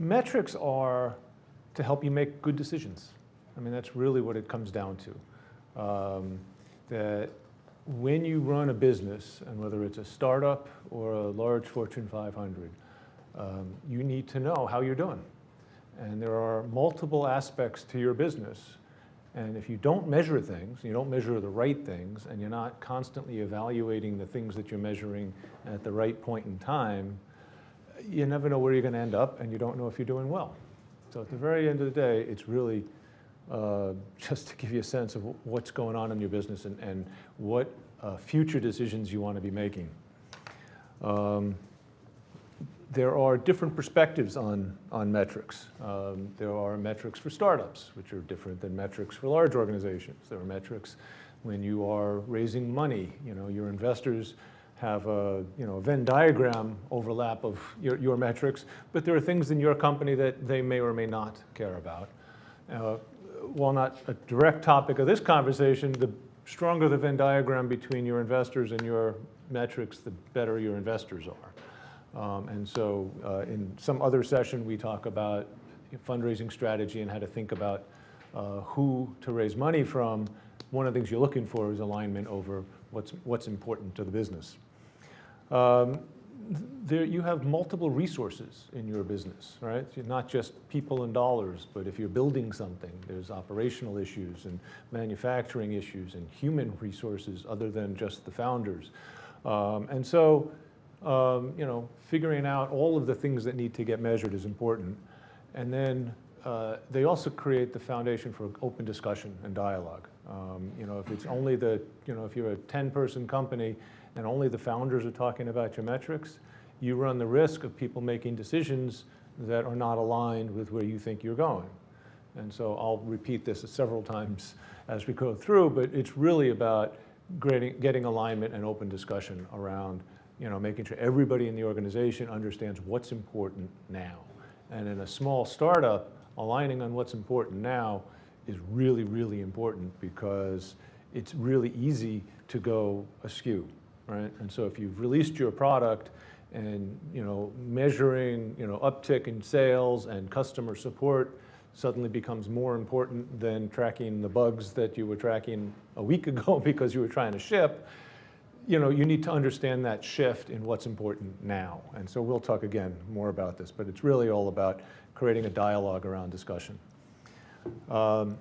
metrics are to help you make good decisions. I mean, that's really what it comes down to. That when you run a business, and whether it's a startup or a large Fortune 500, you need to know how you're doing. And there are multiple aspects to your business. And if you don't measure things, you don't measure the right things, and you're not constantly evaluating the things that you're measuring at the right point in time, you never know where you're going to end up, and you don't know if you're doing well. So at the very end of the day, it's really just to give you a sense of what's going on in your business and what future decisions you want to be making. There are different perspectives on metrics. There are metrics for startups, which are different than metrics for large organizations. There are metrics when you are raising money. You know, your investors have a Venn diagram overlap of your metrics, but there are things in your company that they may or may not care about. While not a direct topic of this conversation, the stronger the Venn diagram between your investors and your metrics, the better your investors are. And so in some other session, we talk about fundraising strategy and how to think about who to raise money from. One of the things you're looking for is alignment over what's important to the business. You have multiple resources in your business, right? You're not just people and dollars, but if you're building something, there's operational issues and manufacturing issues and human resources other than just the founders. And so figuring out all of the things that need to get measured is important. And then they also create the foundation for open discussion and dialogue. If it's only if you're a 10-person company and only the founders are talking about your metrics, you run the risk of people making decisions that are not aligned with where you think you're going. And so I'll repeat this several times as we go through, but it's really about getting alignment and open discussion around making sure everybody in the organization understands what's important now. And in a small startup, aligning on what's important now is really, really important because it's really easy to go askew, right? And so if you've released your product and measuring uptick in sales and customer support suddenly becomes more important than tracking the bugs that you were tracking a week ago because you were trying to ship, you need to understand that shift in what's important now. And so we'll talk again more about this, but it's really all about creating a dialogue around discussion. There's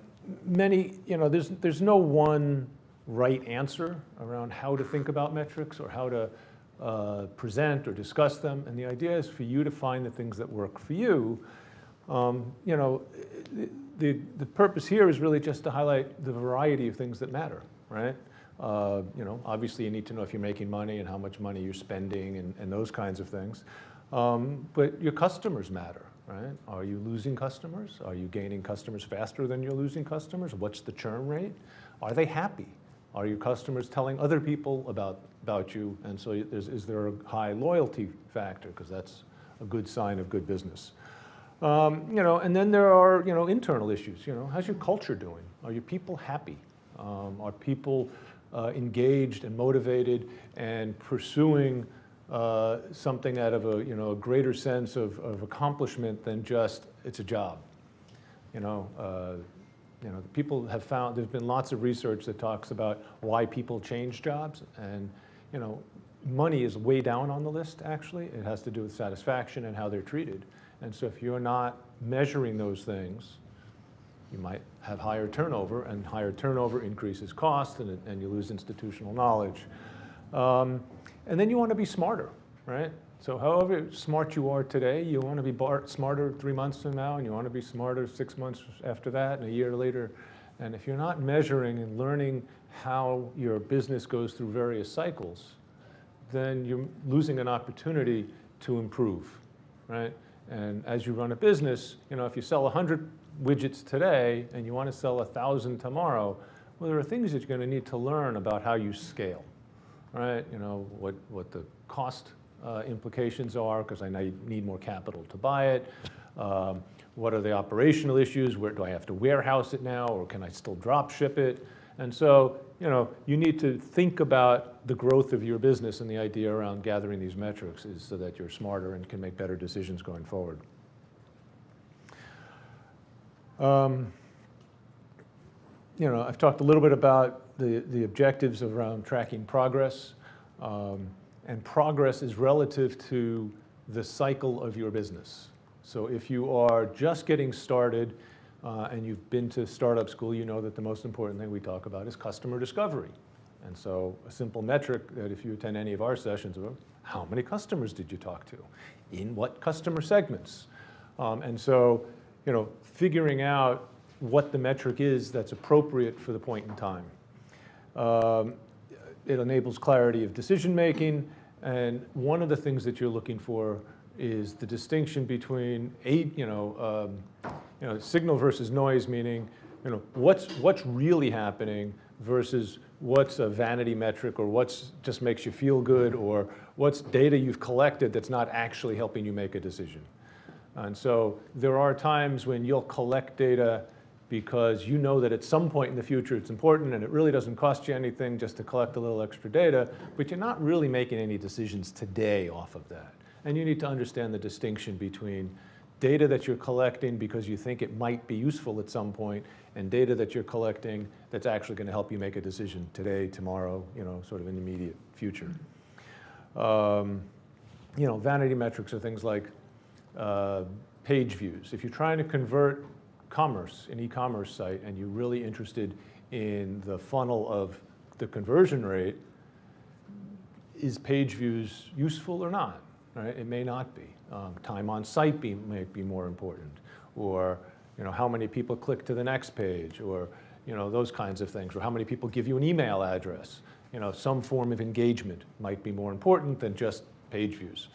no one right answer around how to think about metrics or how to present or discuss them. And the idea is for you to find the things that work for you. The purpose here is really just to highlight the variety of things that matter, right? Obviously you need to know if you're making money and how much money you're spending and those kinds of things. But your customers matter, right? Are you losing customers? Are you gaining customers faster than you're losing customers? What's the churn rate? Are they happy? Are your customers telling other people about you? And so is there a high loyalty factor? Because that's a good sign of good business. And then there are internal issues. How's your culture doing? Are your people happy? Are people engaged and motivated and pursuing something out of a greater sense of accomplishment than just it's a job? People have found there's been lots of research that talks about why people change jobs, and money is way down on the list. Actually, it has to do with satisfaction and how they're treated. And so if you're not measuring those things, you might have higher turnover, and higher turnover increases cost, and you lose institutional knowledge. And then you want to be smarter, right? So however smart you are today, you want to be smarter 3 months from now, and you want to be smarter 6 months after that, and a year later. And if you're not measuring and learning how your business goes through various cycles, then you're losing an opportunity to improve, right? And as you run a business, if you sell 100 widgets today and you want to sell 1,000 tomorrow, well, there are things that you're going to need to learn about how you scale, right? What the cost implications are, because I need more capital to buy it. What are the operational issues? Where do I have to warehouse it now, or can I still drop ship it? And so, you need to think about the growth of your business, and the idea around gathering these metrics is so that you're smarter and can make better decisions going forward. I've talked a little bit about the objectives around tracking progress, and progress is relative to the cycle of your business. So if you are just getting started and you've been to startup school, you know that the most important thing we talk about is customer discovery. And so a simple metric that if you attend any of our sessions, how many customers did you talk to? In what customer segments? And so, figuring out what the metric is that's appropriate for the point in time. It enables clarity of decision making, and one of the things that you're looking for is the distinction between signal versus noise, meaning what's really happening versus what's a vanity metric, or what's just makes you feel good, or what's data you've collected that's not actually helping you make a decision. And so there are times when you'll collect data because you know that at some point in the future it's important and it really doesn't cost you anything just to collect a little extra data, but you're not really making any decisions today off of that. And you need to understand the distinction between data that you're collecting because you think it might be useful at some point, and data that you're collecting that's actually going to help you make a decision today, tomorrow, sort of in the immediate future. Vanity metrics are things like page views. If you're trying to convert commerce, an e-commerce site, and you're really interested in the funnel of the conversion rate, is page views useful or not? Right? It may not be. Time on site may be more important, or how many people click to the next page, or those kinds of things, or how many people give you an email address. Some form of engagement might be more important than just page views.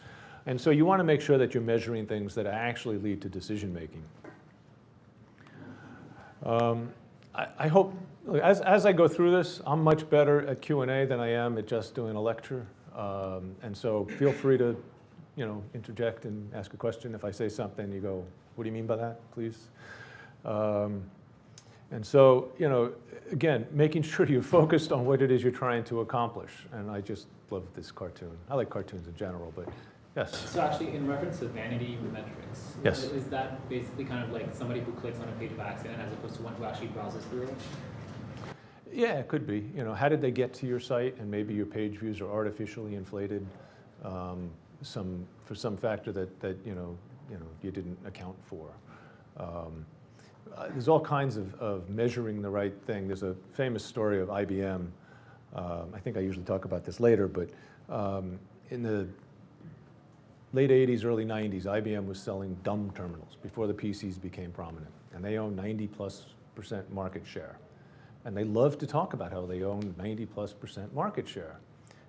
And so you want to make sure that you're measuring things that actually lead to decision making. I hope, as I go through this, I'm much better at Q&A than I am at just doing a lecture. And so feel free to interject and ask a question. If I say something, you go, what do you mean by that, please? And so, again, making sure you're focused on what it is you're trying to accomplish. And I just love this cartoon. I like cartoons in general, but yes. So actually, in reference to Vanity Metrics, yes. Is that basically kind of like somebody who clicks on a page of accident as opposed to one who actually browses through it? Yeah, it could be. How did they get to your site? And maybe your page views are artificially inflated. For some factor that you didn't account for. There's all kinds of measuring the right thing. There's a famous story of IBM. I think I usually talk about this later, but in the late 80s, early 90s, IBM was selling dumb terminals before the PCs became prominent, and they owned 90+% market share. And they loved to talk about how they owned 90+% market share.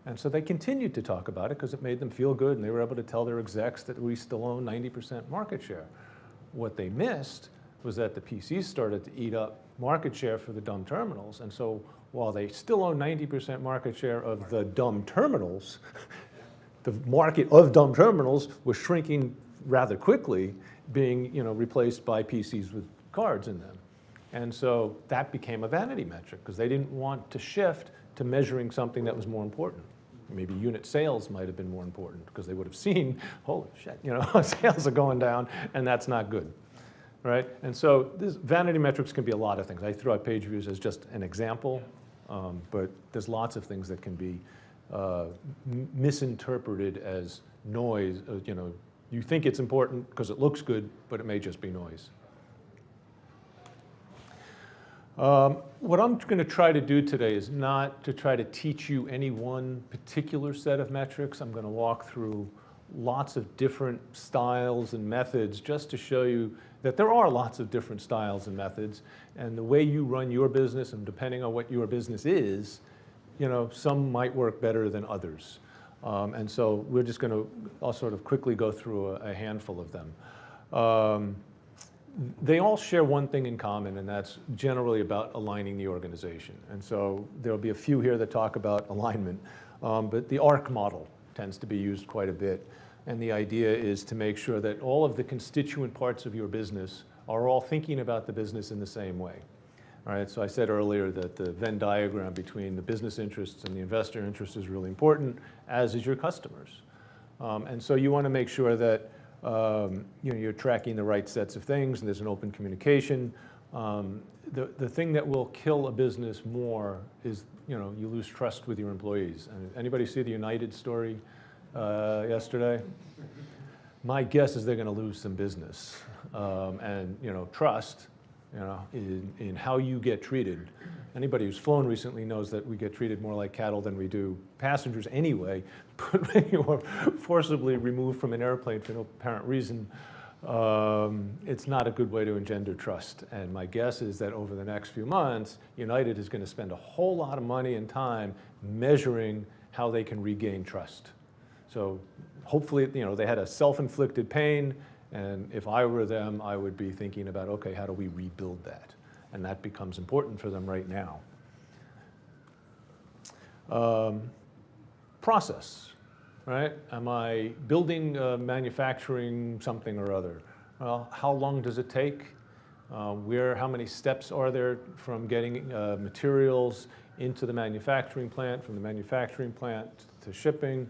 And so they continued to talk about it because it made them feel good, and they were able to tell their execs that we still own 90% market share. What they missed was that the PCs started to eat up market share for the dumb terminals, and so while they still own 90% market share of the dumb terminals, the market of dumb terminals was shrinking rather quickly, being replaced by PCs with cards in them. And so that became a vanity metric because they didn't want to shift to measuring something that was more important. Maybe unit sales might have been more important because they would have seen, holy shit, sales are going down, and that's not good, right? And so this vanity metrics can be a lot of things. I threw out page views as just an example, but there's lots of things that can be misinterpreted as noise. You think it's important because it looks good, but it may just be noise. What I'm going to try to do today is not to try to teach you any one particular set of metrics. I'm going to walk through lots of different styles and methods just to show you that there are lots of different styles and methods, and the way you run your business, and depending on what your business is, some might work better than others. And so we're just going to, I'll sort of quickly go through a handful of them. They all share one thing in common, and that's generally about aligning the organization. And so there'll be a few here that talk about alignment, but the ARC model tends to be used quite a bit. And the idea is to make sure that all of the constituent parts of your business are all thinking about the business in the same way. All right, so I said earlier that the Venn diagram between the business interests and the investor interests is really important, as is your customers. And so you want to make sure that you're tracking the right sets of things, and there's an open communication. The thing that will kill a business more is, you lose trust with your employees. And anybody see the United story yesterday? My guess is they're going to lose some business. And trust, in how you get treated. Anybody who's flown recently knows that we get treated more like cattle than we do passengers anyway. But when you are forcibly removed from an airplane for no apparent reason, it's not a good way to engender trust. And my guess is that over the next few months, United is going to spend a whole lot of money and time measuring how they can regain trust. So hopefully, they had a self-inflicted pain, and if I were them, I would be thinking about, okay, how do we rebuild that? And that becomes important for them right now. Process, right? Am I building, manufacturing something or other? Well, how long does it take? How many steps are there from getting materials into the manufacturing plant, from the manufacturing plant to shipping?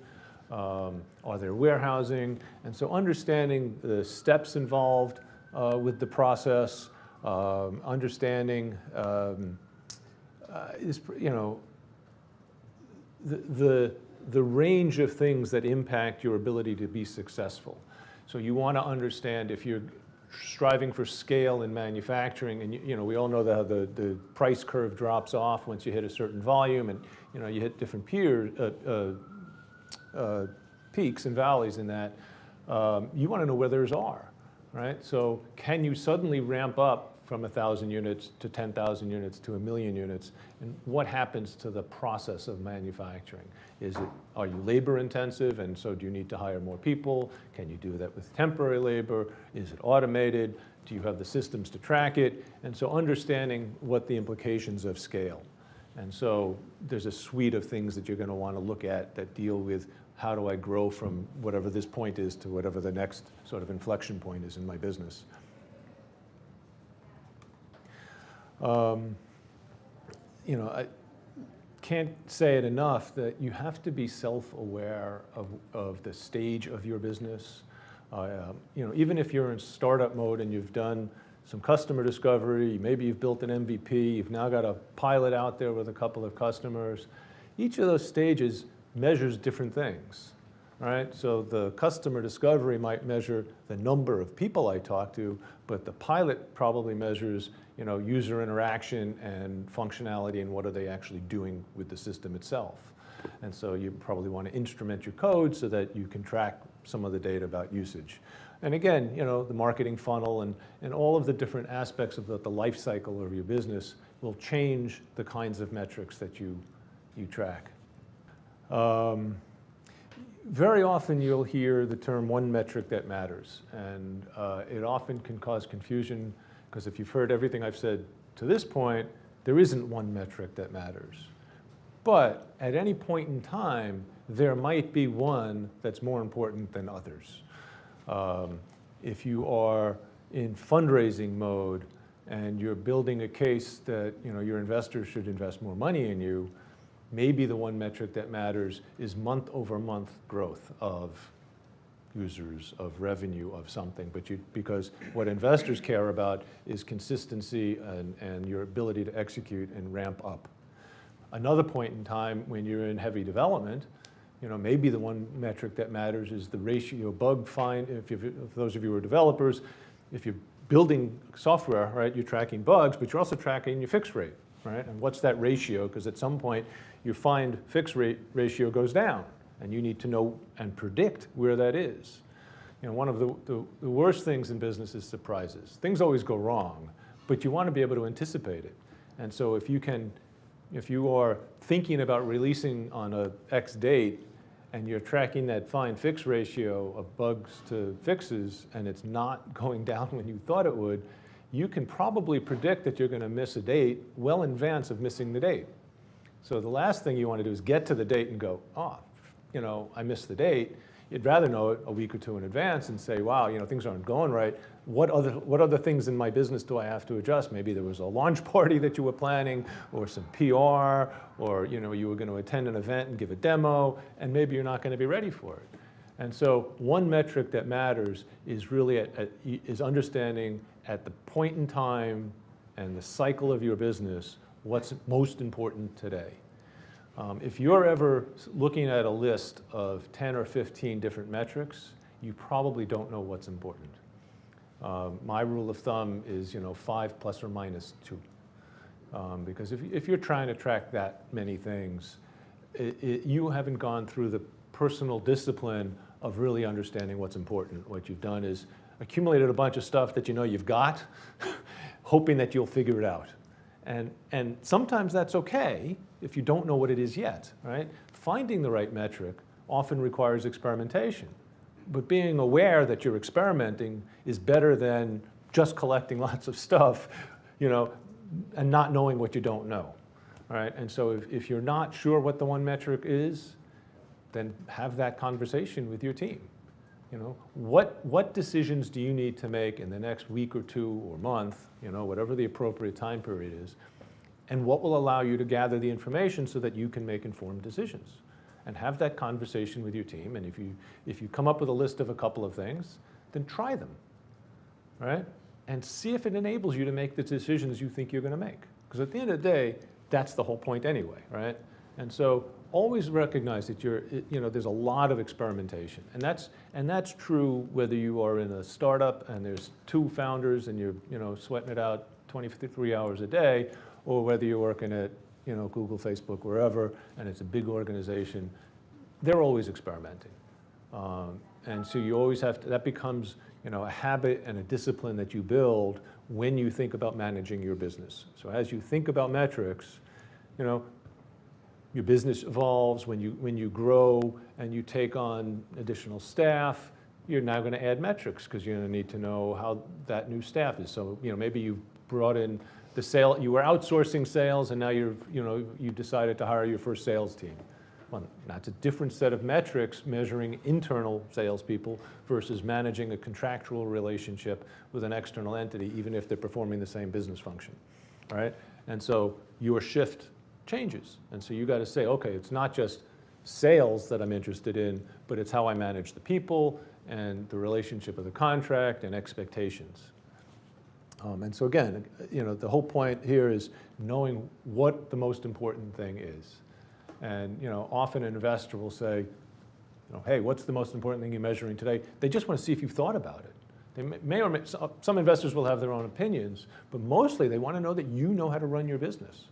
Are there warehousing? And so understanding the steps involved with the process, understanding the range of things that impact your ability to be successful. So you want to understand if you're striving for scale in manufacturing, and we all know that the price curve drops off once you hit a certain volume, and you hit different peaks and valleys in that. You want to know where theirs are, right? So can you suddenly ramp up from 1,000 units to 10,000 units to 1,000,000 units? And what happens to the process of manufacturing? Are you labor intensive, and so do you need to hire more people? Can you do that with temporary labor? Is it automated? Do you have the systems to track it? And so understanding what the implications of scale. And so there's a suite of things that you're going to want to look at that deal with how do I grow from whatever this point is to whatever the next sort of inflection point is in my business. I can't say it enough that you have to be self-aware of the stage of your business. Even if you're in startup mode and you've done some customer discovery, maybe you've built an MVP, you've now got a pilot out there with a couple of customers. Each of those stages measures different things, right? So the customer discovery might measure the number of people I talk to, but the pilot probably measures, user interaction and functionality and what are they actually doing with the system itself. And so you probably want to instrument your code so that you can track some of the data about usage. And again, the marketing funnel and all of the different aspects of the life cycle of your business will change the kinds of metrics that you track. Very often you'll hear the term one metric that matters, and it often can cause confusion because if you've heard everything I've said to this point, there isn't one metric that matters. But at any point in time, there might be one that's more important than others. If you are in fundraising mode and you're building a case that your investors should invest more money in you, maybe the one metric that matters is month-over-month growth of users, of revenue, of something. Because what investors care about is consistency and your ability to execute and ramp up. Another point in time when you're in heavy development, maybe the one metric that matters is the ratio bug find. If those of you who are developers, if you're building software, right, you're tracking bugs, but you're also tracking your fix rate, right? And what's that ratio? Because at some point, your find fix rate ratio goes down, and you need to know and predict where that is. One of the worst things in business is surprises. Things always go wrong, but you want to be able to anticipate it. And so if you are thinking about releasing on a X date, and you're tracking that find fix ratio of bugs to fixes, and it's not going down when you thought it would, you can probably predict that you're going to miss a date well in advance of missing the date. So the last thing you want to do is get to the date and go, I missed the date. You'd rather know it a week or two in advance and say, wow, things aren't going right. What other things in my business do I have to adjust? Maybe there was a launch party that you were planning, or some PR, or you were going to attend an event and give a demo, and maybe you're not going to be ready for it. And so one metric that matters is really is understanding at the point in time and the cycle of your business what's most important today. If you're ever looking at a list of 10 or 15 different metrics, you probably don't know what's important. My rule of thumb is 5 plus or minus 2. Because if you're trying to track that many things, you haven't gone through the personal discipline of really understanding what's important. What you've done is accumulated a bunch of stuff that you know you've got, hoping that you'll figure it out. And sometimes that's okay if you don't know what it is yet, right? Finding the right metric often requires experimentation. But being aware that you're experimenting is better than just collecting lots of stuff, and not knowing what you don't know, right? And so if you're not sure what the one metric is, then have that conversation with your team. What decisions do you need to make in the next week or 2 or month, whatever the appropriate time period is, and what will allow you to gather the information so that you can make informed decisions? And have that conversation with your team, and if you come up with a list of a couple of things, then try them, right? And see if it enables you to make the decisions you think you're going to make. Because at the end of the day, that's the whole point anyway, right? And so always recognize that there's a lot of experimentation. And that's true whether you are in a startup and there's 2 founders and you're sweating it out 23 hours a day, or whether you're working at Google, Facebook, wherever, and it's a big organization. They're always experimenting. And so you always have to, that becomes a habit and a discipline that you build when you think about managing your business. So as you think about metrics, your business evolves. When you grow and you take on additional staff, you're now going to add metrics because you're going to need to know how that new staff is. So maybe you brought in the sale, you were outsourcing sales, and now you decided to hire your first sales team. Well, that's a different set of metrics measuring internal salespeople versus managing a contractual relationship with an external entity, even if they're performing the same business function, right? And so your shift changes. And so you got to say, okay, it's not just sales that I'm interested in, but it's how I manage the people and the relationship of the contract and expectations. And so again, the whole point here is knowing what the most important thing is. And often an investor will say, hey, what's the most important thing you're measuring today? They just want to see if you've thought about it. They may or may, some investors will have their own opinions, but mostly they want to know that you know how to run your business.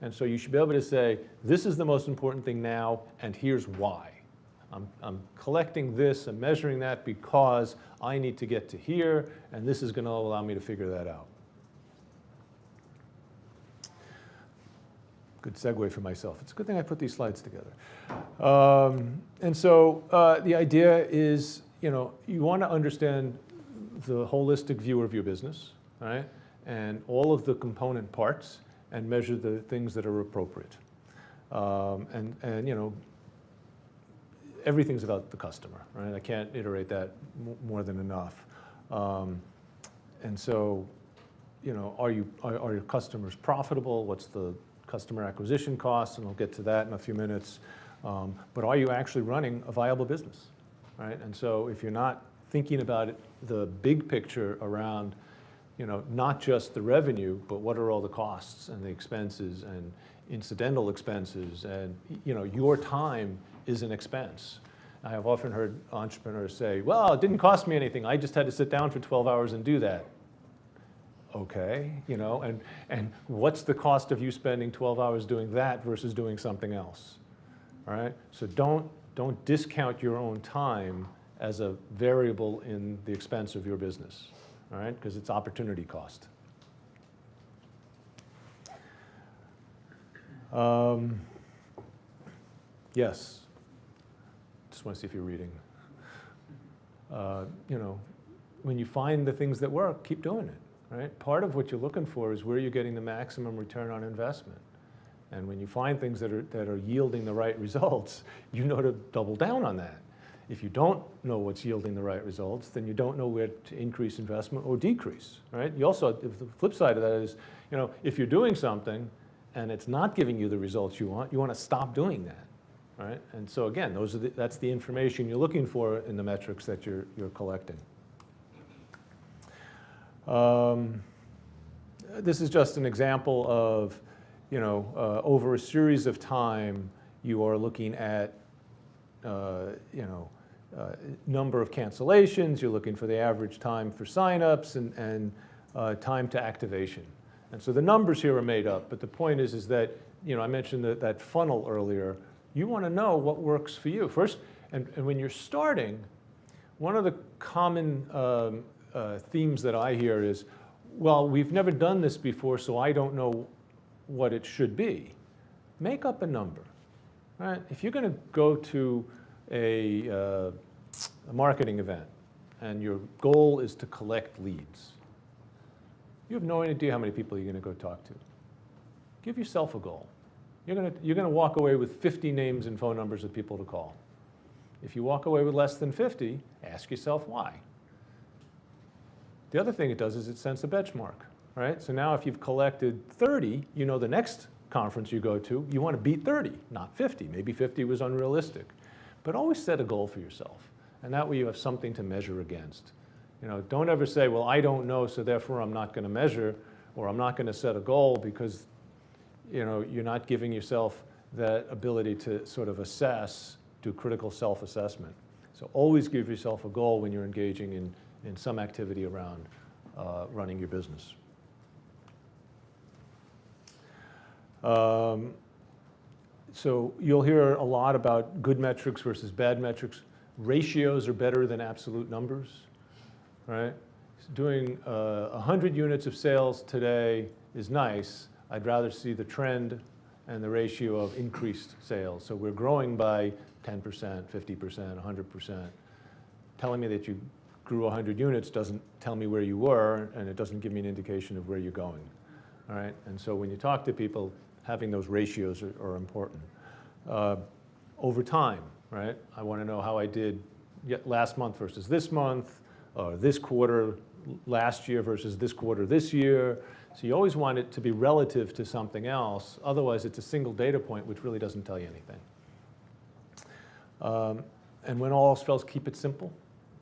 And so you should be able to say, this is the most important thing now, and here's why. I'm collecting this and measuring that because I need to get to here, and this is going to allow me to figure that out. Good segue for myself. It's a good thing I put these slides together. And so the idea is, you want to understand the holistic view of your business, right? And all of the component parts, and measure the things that are appropriate. And everything's about the customer, right? I can't iterate that more than enough. And so, are your customers profitable? What's the customer acquisition costs? And we'll get to that in a few minutes. But are you actually running a viable business, right? And so if you're not thinking about it, the big picture around, not just the revenue, but what are all the costs and the expenses and incidental expenses, and your time is an expense. I have often heard entrepreneurs say, well, it didn't cost me anything. I just had to sit down for 12 hours and do that. Okay, and what's the cost of you spending 12 hours doing that versus doing something else, all right? So don't discount your own time as a variable in the expense of your business, all right? Because it's opportunity cost. Yes, just want to see if you're reading. When you find the things that work, keep doing it. Right? Part of what you're looking for is where you're getting the maximum return on investment. And when you find things that are yielding the right results, you know to double down on that. If you don't know what's yielding the right results, then you don't know where to increase investment or decrease. Right? You also, the flip side of that is, if you're doing something and it's not giving you the results you want to stop doing that. all right? And so again, that's the information you're looking for in the metrics that you're collecting. This is just an example of, over a series of time, you are looking at, number of cancellations, you're looking for the average time for signups and time to activation. And so the numbers here are made up, but the point is that, I mentioned that funnel earlier. You want to know what works for you. First, and when you're starting, one of the common themes that I hear is, well, we've never done this before, so I don't know what it should be. Make up a number, right? If you're going to go to a marketing event and your goal is to collect leads, you have no idea how many people you're going to go talk to. Give yourself a goal. You're going to walk away with 50 names and phone numbers of people to call. If you walk away with less than 50, ask yourself why. The other thing it does is it sets a benchmark, right? So now if you've collected 30, the next conference you go to, you want to beat 30, not 50. Maybe 50 was unrealistic. But always set a goal for yourself. And that way you have something to measure against. Don't ever say, well, I don't know, so therefore I'm not going to measure, or I'm not going to set a goal, because you're not giving yourself that ability to sort of assess, do critical self-assessment. So always give yourself a goal when you're engaging in some activity around running your business. So you'll hear a lot about good metrics versus bad metrics. Ratios are better than absolute numbers, right? Doing 100 units of sales today is nice. I'd rather see the trend and the ratio of increased sales. So we're growing by 10%, 50%, 100%. Telling me that you grew 100 units doesn't tell me where you were, and it doesn't give me an indication of where you're going, all right? And so when you talk to people, having those ratios are important. Over time, right? I want to know how I did last month versus this month, this quarter last year versus this quarter this year. So you always want it to be relative to something else. Otherwise, it's a single data point, which really doesn't tell you anything. And when all else fails, keep it simple,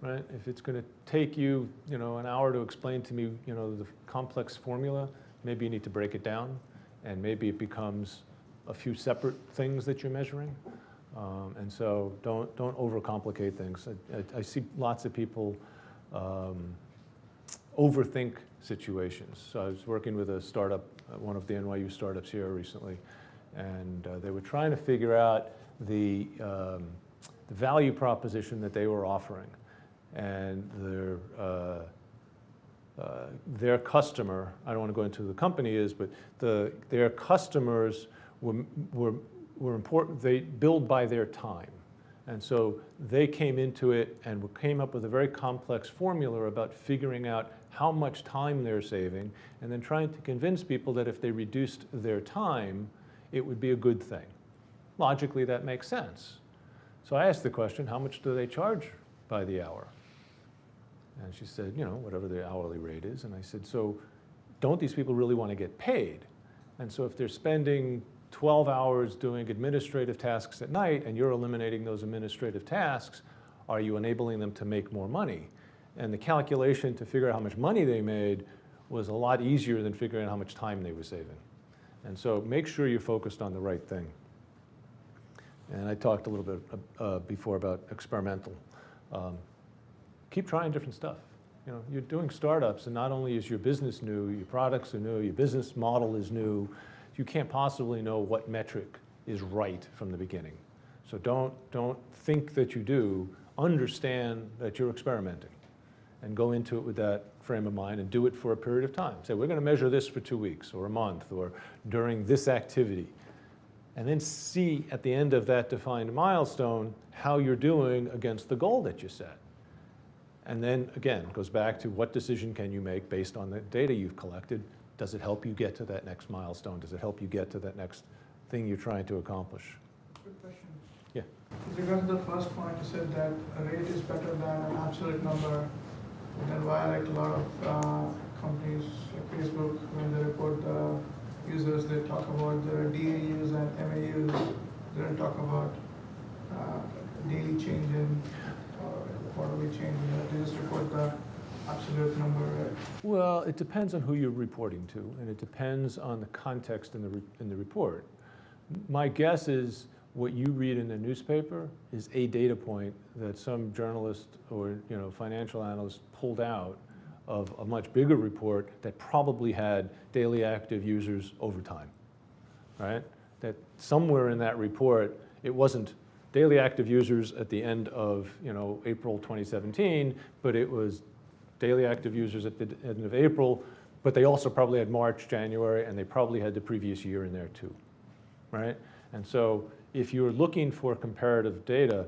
right? If it's going to take you, an hour to explain to me, the complex formula, maybe you need to break it down, and maybe it becomes a few separate things that you're measuring. And so don't overcomplicate things. I see lots of people overthink situations. So I was working with a startup, one of the NYU startups here recently, and they were trying to figure out the value proposition that they were offering. And their customer, I don't want to go into who the company is, but their customers were important. They billed by their time. And so they came into it and came up with a very complex formula about figuring out how much time they're saving, and then trying to convince people that if they reduced their time, it would be a good thing. Logically, that makes sense. So I asked the question, how much do they charge by the hour? And she said, whatever the hourly rate is. And I said, so don't these people really want to get paid? And so if they're spending 12 hours doing administrative tasks at night and you're eliminating those administrative tasks, are you enabling them to make more money? And the calculation to figure out how much money they made was a lot easier than figuring out how much time they were saving. And so make sure you're focused on the right thing. And I talked a little bit before about experimental. Keep trying different stuff. You're doing startups, and not only is your business new, your products are new, your business model is new. You can't possibly know what metric is right from the beginning. So don't think that you do. Understand that you're experimenting, and go into it with that frame of mind and do it for a period of time. Say, we're going to measure this for 2 weeks or a month or during this activity. And then see at the end of that defined milestone how you're doing against the goal that you set. And then, again, it goes back to what decision can you make based on the data you've collected. Does it help you get to that next milestone? Does it help you get to that next thing you're trying to accomplish? Good question. Yeah. With regard to the first point, you said that a rate is better than an absolute number. Then why a lot of companies like Facebook, when they report the users, they talk about the DAUs and MAUs. They don't talk about daily change in or quarterly change in, they just report the absolute number, right? Well, it depends on who you're reporting to, and it depends on the context in the report. My guess is what you read in the newspaper is a data point that some journalist or financial analyst pulled out of a much bigger report that probably had daily active users over time, right? That somewhere in that report, it wasn't daily active users at the end of April 2017, but it was daily active users at the end of April, but they also probably had March, January, and they probably had the previous year in there too, right? And so if you're looking for comparative data,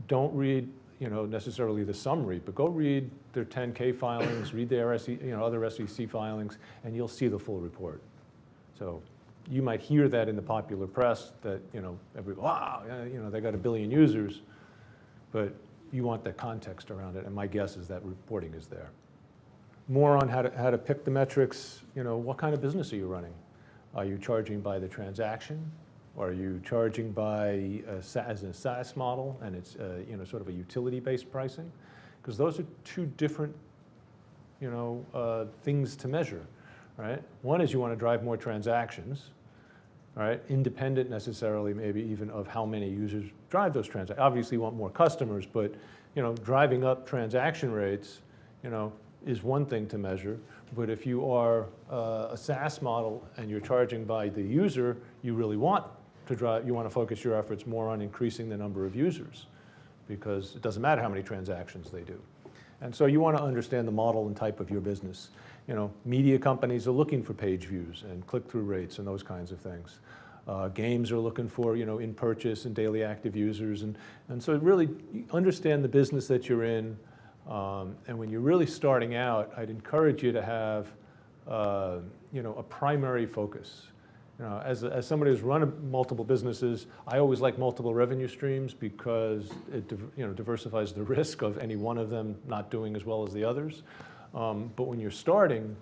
don't read necessarily the summary, but go read their 10K filings, read their other SEC filings, and you'll see the full report. So you might hear that in the popular press that everybody, wow, they got 1 billion users, but you want the context around it, and my guess is that reporting is there. More on how to pick the metrics. What kind of business are you running? Are you charging by the transaction? Are you charging by as a SaaS model, and it's sort of a utility-based pricing? Because those are two different things to measure, right? One is you want to drive more transactions, right? Independent necessarily maybe even of how many users drive those transactions. Obviously you want more customers, but driving up transaction rates is one thing to measure. But if you are a SaaS model and you're charging by the user, you really want to focus your efforts more on increasing the number of users, because it doesn't matter how many transactions they do. And so you want to understand the model and type of your business. Media companies are looking for page views and click-through rates and those kinds of things. Games are looking for in purchase and daily active users, and so really understand the business that you're in. And when you're really starting out, I'd encourage you to have a primary focus. As somebody who's run multiple businesses, I always like multiple revenue streams because it diversifies the risk of any one of them not doing as well as the others. But when you're starting,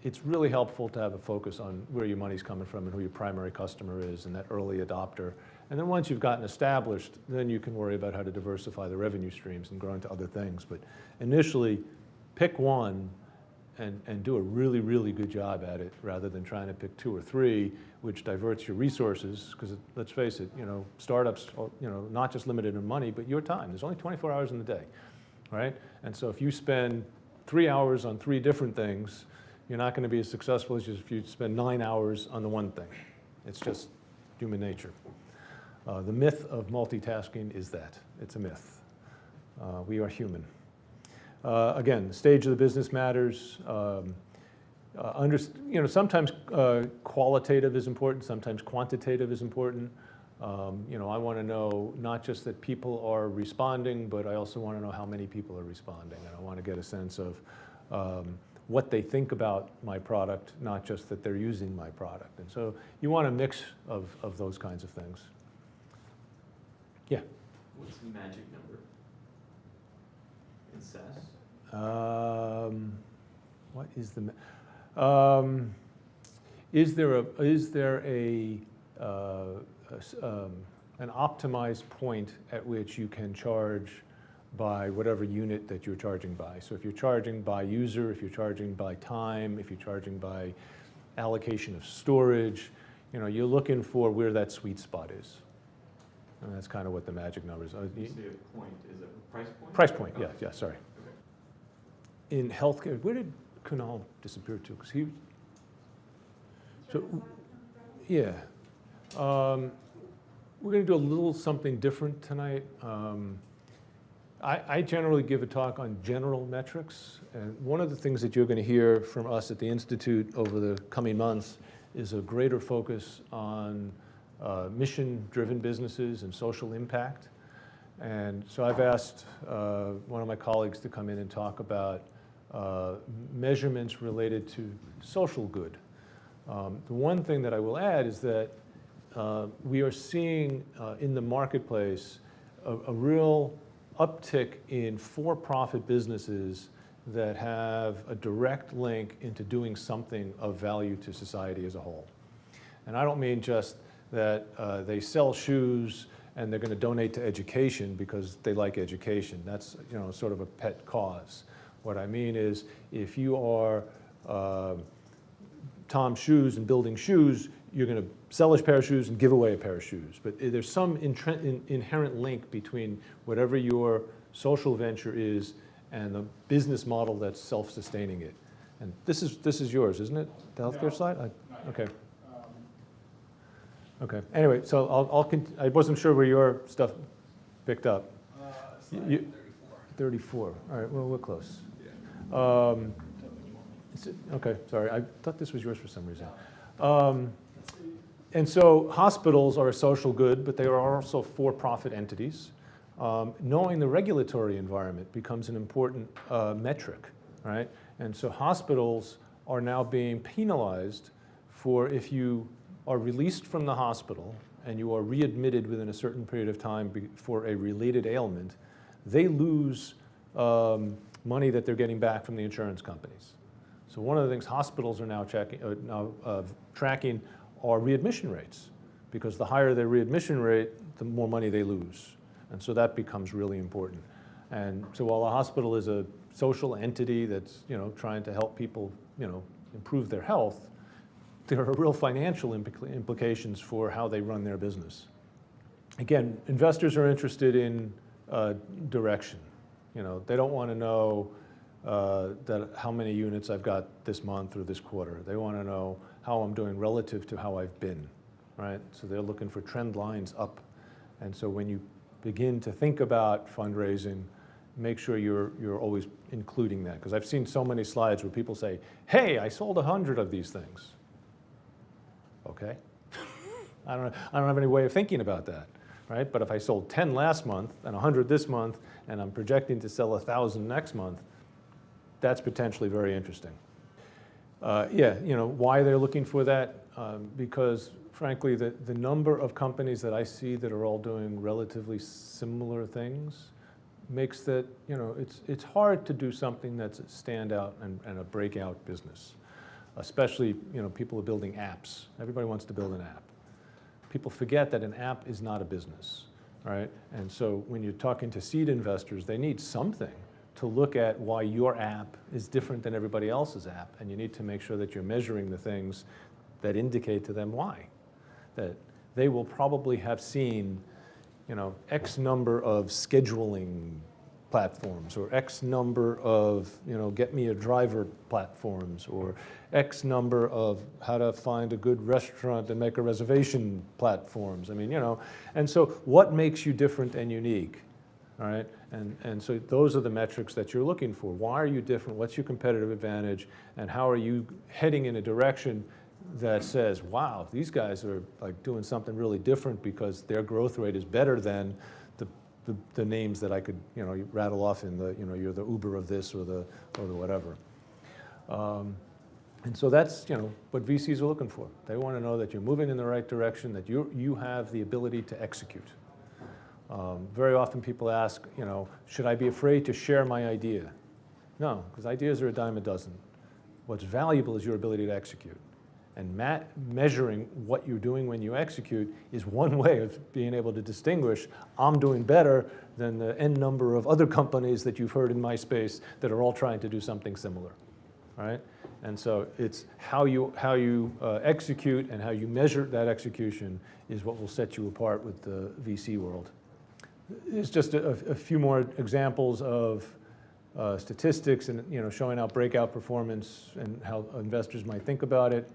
it's really helpful to have a focus on where your money's coming from and who your primary customer is and that early adopter. And then once you've gotten established, then you can worry about how to diversify the revenue streams and grow into other things. But initially, pick one and do a really, really good job at it rather than trying to pick 2 or 3, which diverts your resources. Because let's face it, startups are not just limited in money, but your time. There's only 24 hours in the day, right? And so if you spend 3 hours on 3 different things, you're not going to be as successful as if you spend 9 hours on the one thing. It's just human nature. The myth of multitasking is that. It's a myth. We are human. Again, the stage of the business matters. Sometimes qualitative is important, sometimes quantitative is important. I want to know not just that people are responding, but I also want to know how many people are responding. And I want to get a sense of what they think about my product, not just that they're using my product. And so you want a mix of those kinds of things. Yeah? What's the magic number in SaaS? What is the... is there an optimized point at which you can charge by whatever unit that you're charging by? So if you're charging by user, if you're charging by time, if you're charging by allocation of storage, you're looking for where that sweet spot is. And that's kind of what the magic number is. You say a point, is it a price point? Price point, yeah, Okay. yeah, sorry. Okay. In healthcare, where did Kunal disappear to? Because he, so, yeah. We're going to do a little something different tonight. I generally give a talk on general metrics, and one of the things that you're going to hear from us at the Institute over the coming months is a greater focus on mission-driven businesses and social impact. And so I've asked one of my colleagues to come in and talk about measurements related to social good. The one thing that I will add is that we are seeing in the marketplace a real uptick in for-profit businesses that have a direct link into doing something of value to society as a whole. And I don't mean just that they sell shoes and they're going to donate to education because they like education. That's, you know, sort of a pet cause. What I mean is, if you are Tom Shoes and building shoes, you're going to sell a pair of shoes and give away a pair of shoes. But there's some inherent link between whatever your social venture is and the business model that's self-sustaining it. And this is yours, isn't it? The healthcare slide? Okay. Okay. Anyway, so I wasn't sure where your stuff picked up. Slide 34. All right. Well, we're close. Yeah. Okay. Sorry. I thought this was yours for some reason. And so hospitals are a social good, but they are also for-profit entities. Knowing the regulatory environment becomes an important metric, right? And so hospitals are now being penalized for, if you are released from the hospital and you are readmitted within a certain period of time for a related ailment, they lose money that they're getting back from the insurance companies. So one of the things hospitals are now tracking are readmission rates, because the higher their readmission rate, the more money they lose. And so that becomes really important. And so while a hospital is a social entity that's, you know, trying to help people, you know, improve their health, there are real financial implications for how they run their business. Again, investors are interested in direction. You know, they don't want to know how many units I've got this month or this quarter. They want to know how I'm doing relative to how I've been, right? So they're looking for trend lines up. And so when you begin to think about fundraising, make sure you're always including that. Because I've seen so many slides where people say, hey, I sold 100 of these things. Okay. I don't have any way of thinking about that, right? But if I sold 10 last month and 100 this month, and I'm projecting to sell 1,000 next month, that's potentially very interesting. Yeah, you know, why they're looking for that? Because frankly, the number of companies that I see that are all doing relatively similar things makes that, you know, it's hard to do something that's a standout and a breakout business. Especially, you know, people are building apps. Everybody wants to build an app. People forget that an app is not a business, right? And so when you're talking to seed investors, they need something to look at why your app is different than everybody else's app. And you need to make sure that you're measuring the things that indicate to them why. That they will probably have seen, you know, X number of scheduling platforms, or X number of, you know, get me a driver platforms, or X number of how to find a good restaurant and make a reservation platforms. I mean, you know, and so what makes you different and unique, all right? And so those are the metrics that you're looking for. Why are you different? What's your competitive advantage? And how are you heading in a direction that says, wow, these guys are like doing something really different because their growth rate is better than the names that I could, you know, rattle off in the, you know, you're the Uber of this or the whatever. And so that's, you know, what VCs are looking for. They want to know that you're moving in the right direction, that you have the ability to execute. Very often people ask, you know, should I be afraid to share my idea? No, because ideas are a dime a dozen. What's valuable is your ability to execute. And measuring what you're doing when you execute is one way of being able to distinguish, I'm doing better than the N number of other companies that you've heard in my space that are all trying to do something similar, right? And so it's how you execute and how you measure that execution is what will set you apart with the VC world. It's just a few more examples of statistics and, you know, showing out breakout performance and how investors might think about it.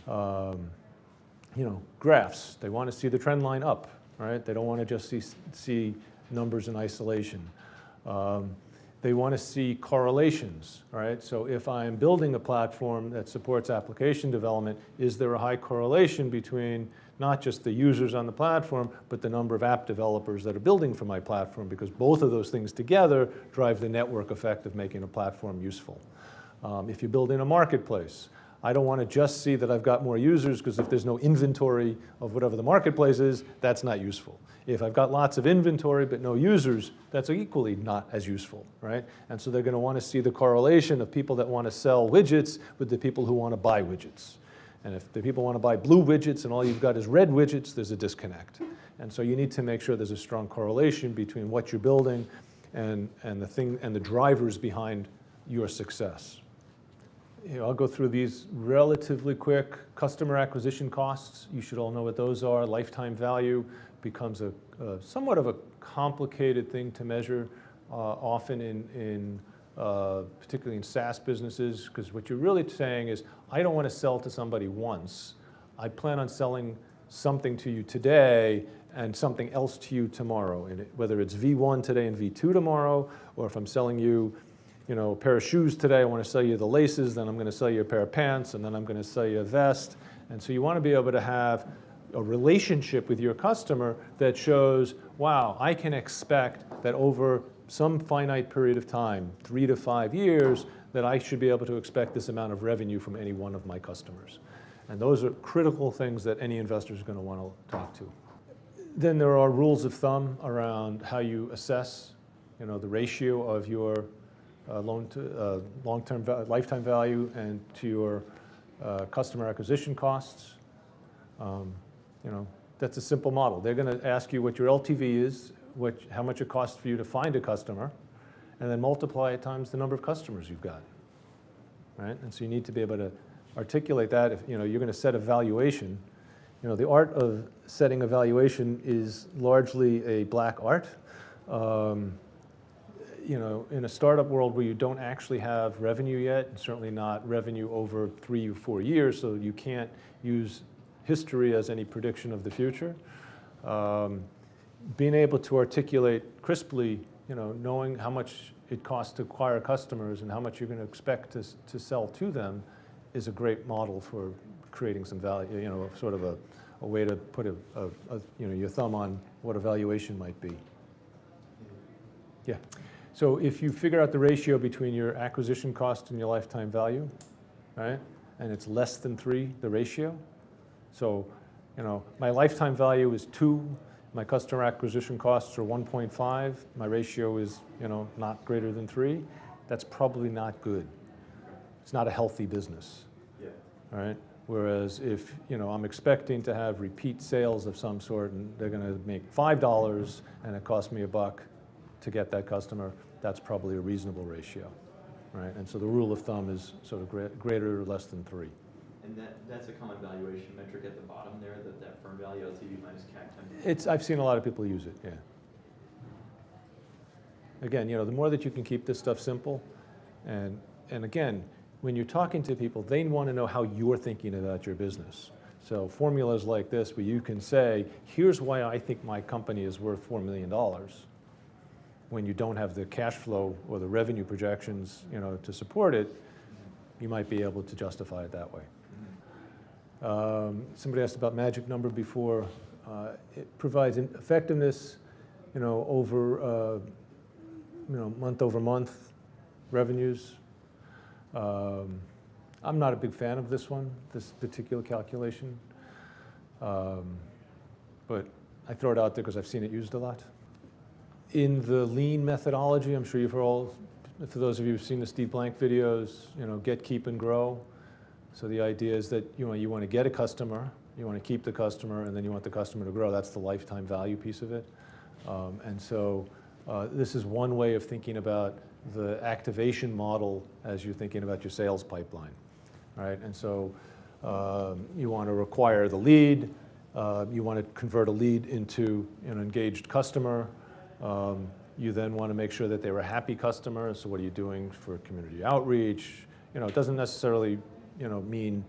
You know, graphs, they want to see the trend line up, right? They don't want to just see numbers in isolation. They want to see correlations, right? So if I'm building a platform that supports application development, is there a high correlation between not just the users on the platform, but the number of app developers that are building for my platform? Because both of those things together drive the network effect of making a platform useful. If you build in a marketplace, I don't want to just see that I've got more users, because if there's no inventory of whatever the marketplace is, that's not useful. If I've got lots of inventory but no users, that's equally not as useful, right? And so they're going to want to see the correlation of people that want to sell widgets with the people who want to buy widgets. And if the people want to buy blue widgets and all you've got is red widgets, there's a disconnect. And so you need to make sure there's a strong correlation between what you're building and the drivers behind your success. I'll go through these relatively quick. Customer acquisition costs, you should all know what those are. Lifetime value becomes a somewhat of a complicated thing to measure, often particularly in SaaS businesses, because what you're really saying is, I don't want to sell to somebody once. I plan on selling something to you today and something else to you tomorrow. And whether it's V1 today and V2 tomorrow, or if I'm selling you, a pair of shoes today, I want to sell you the laces, then I'm going to sell you a pair of pants, and then I'm going to sell you a vest. And so you want to be able to have a relationship with your customer that shows, wow, I can expect that over some finite period of time, 3 to 5 years, that I should be able to expect this amount of revenue from any one of my customers. And those are critical things that any investor is going to want to talk to. Then there are rules of thumb around how you assess, the ratio of your long-term lifetime value and to your customer acquisition costs. That's a simple model. They're going to ask you what your LTV is, how much it costs for you to find a customer, and then multiply it times the number of customers you've got, right? And so you need to be able to articulate that. If you're going to set a valuation, the art of setting a valuation is largely a black art. In a startup world where you don't actually have revenue yet, and certainly not revenue over 3 or 4 years, so you can't use history as any prediction of the future. Being able to articulate crisply, knowing how much it costs to acquire customers and how much you're going to expect to sell to them is a great model for creating some value, sort of a way to put your thumb on what a valuation might be. Yeah. So if you figure out the ratio between your acquisition cost and your lifetime value, right, and it's less than 3, the ratio, so my lifetime value is 2, my customer acquisition costs are 1.5, my ratio is not greater than 3, that's probably not good. It's not a healthy business. Yeah. All right. Whereas if I'm expecting to have repeat sales of some sort and they're going to make $5 and it costs me $1 to get that customer, that's probably a reasonable ratio, right? And so the rule of thumb is sort of greater or less than 3. And that's a common valuation metric at the bottom there, that firm value LTV minus CAC 10%. I've seen a lot of people use it, yeah. Again, the more that you can keep this stuff simple, and again, when you're talking to people, they want to know how you're thinking about your business. So formulas like this, where you can say, here's why I think my company is worth $4 million, when you don't have the cash flow or the revenue projections, to support it, you might be able to justify it that way. Somebody asked about magic number before. It provides effectiveness, over, month over month revenues. I'm not a big fan of this particular calculation, but I throw it out there because I've seen it used a lot. In the lean methodology, I'm sure for those of you who've seen the Steve Blank videos, get, keep, and grow. So the idea is that you want to get a customer, you want to keep the customer, and then you want the customer to grow. That's the lifetime value piece of it. And so this is one way of thinking about the activation model as you're thinking about your sales pipeline, right? And so you want to acquire the lead, you want to convert a lead into an engaged customer. You then want to make sure that they were a happy customer. So what are you doing for community outreach? It doesn't necessarily mean